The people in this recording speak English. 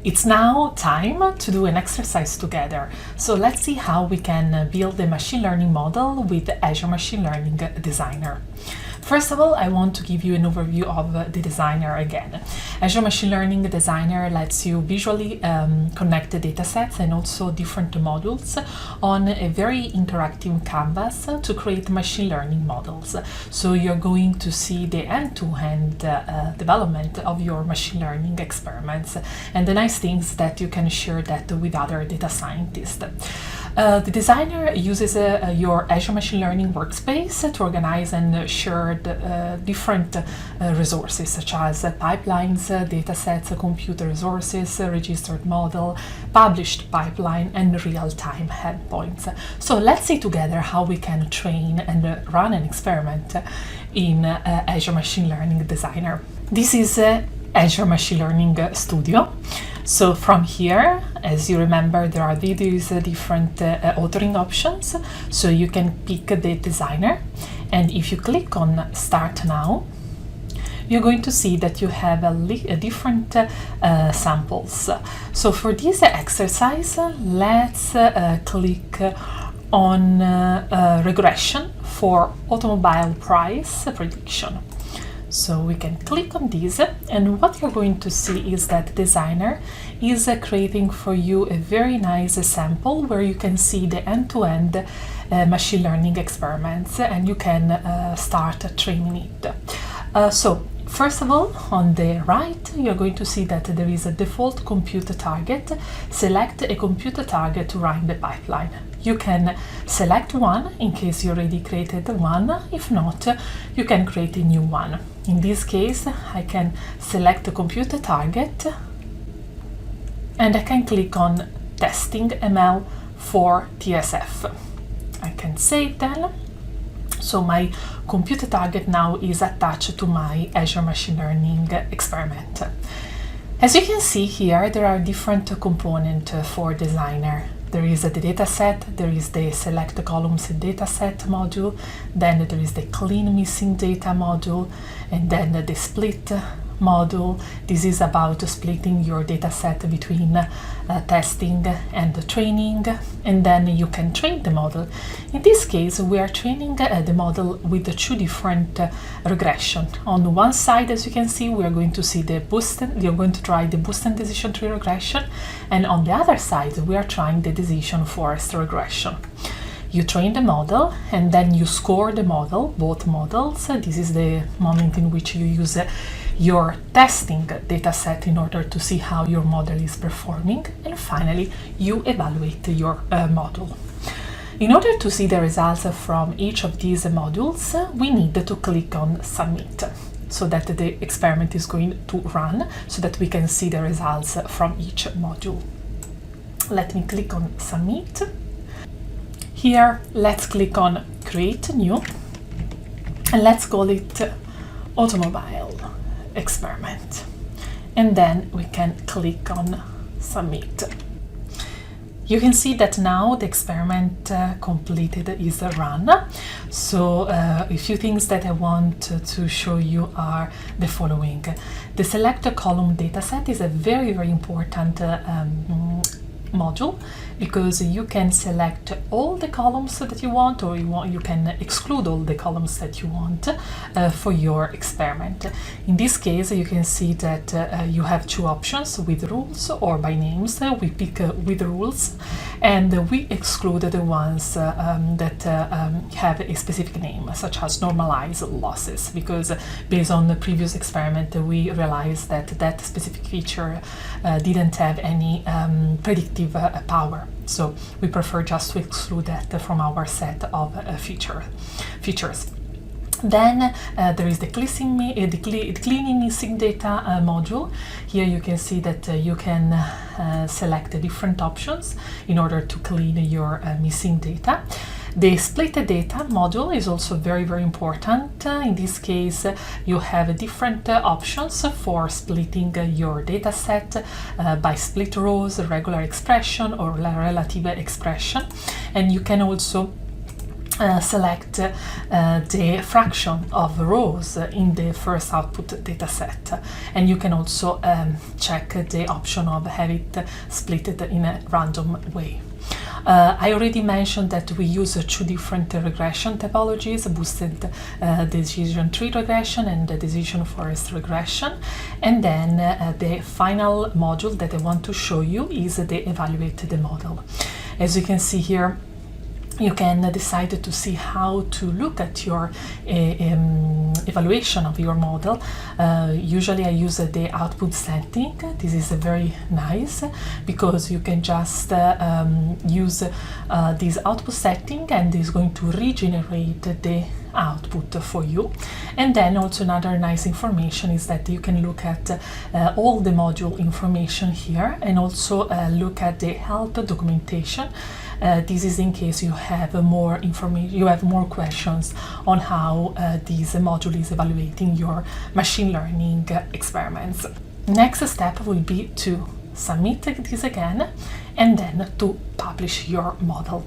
It's now time to do an exercise together. So let's see how we can build a machine learning model with Azure Machine Learning Designer. First of all, I want to give you an overview of the designer again. Azure Machine Learning Designer lets you visually connect the datasets and also different modules on a very interactive canvas to create machine learning models. So you're going to see the end-to-end development of your machine learning experiments. And the nice thing is that you can share that with other data scientists. The designer uses your Azure Machine Learning workspace to organize and share different resources such as pipelines, datasets, computer resources, registered model, published pipeline, and real-time endpoints. So let's see together how we can train and run an experiment in Azure Machine Learning Designer. This is Azure Machine Learning Studio. So from here, as you remember, there are these different authoring options. So you can pick the designer, and if you click on Start Now, you're going to see that you have a different samples. So for this exercise, let's click on regression for automobile price prediction. So we can click on this, and what you're going to see is that designer is creating for you a very nice sample where you can see the end-to-end machine learning experiments, and you can start training it. So first of all, on the right, you're going to see that there is a default compute target. Select a compute target to run the pipeline. You can select one in case you already created one. If not, you can create a new one. In this case, I can select a compute target, and I can click on Testing ML for TSF. I can save then. So my compute target now is attached to my Azure Machine Learning experiment. As you can see here, there are different components for designer. There is the dataset, there is the select columns dataset module, then there is the clean missing data module, and then the split module. This is about splitting your dataset between testing and training, and then you can train the model. In this case, we are training the model with the two different regression. On one side, as you can see, we are going to see the Boolean. We are going to try the Boolean decision tree regression, and on the other side, we are trying the decision forest regression. You train the model, and then you score the model, both models. This is the moment in which you use your testing dataset in order to see how your model is performing, and finally you evaluate your model. In order to see the results from each of these modules, we need to click on Submit, so that the experiment is going to run, so that we can see the results from each module. Let me click on Submit. Here, let's click on Create New, and let's call it Automobile Experiment. And then we can click on Submit. You can see that now the experiment completed is run. So a few things that I want to show you are the following. The select column dataset is a very, very important module, because you can select all the columns that you want, or you can exclude all the columns that you want for your experiment. In this case, you can see that you have two options, with rules or by names. We pick with rules, and we exclude the ones that have a specific name, such as normalize losses, because based on the previous experiment, we realized that that specific feature didn't have any predictive power. So we prefer just to exclude that from our set of features. Then there is the cleaning missing data module. Here you can see that you can select different options in order to clean your missing data. The split data module is also very, very important. In this case, you have different options for splitting your data set by split rows, regular expression, or relative expression. And you can also select the fraction of rows in the first output dataset, and you can also check the option of have it split in a random way. I already mentioned that we use two different regression topologies, boosted decision tree regression and the decision forest regression. And then the final module that I want to show you is the evaluate the model. As you can see here, you can decide to see how to look at your evaluation of your model. Usually I use the output setting. This is very nice because you can just use this output setting, and it's going to regenerate the output for you. And then also another nice information is that you can look at all the module information here, and also look at the help documentation. This is in case you have more information, you have more questions on how this module is evaluating your machine learning experiments. Next step will be to submit this again, and then to publish your model.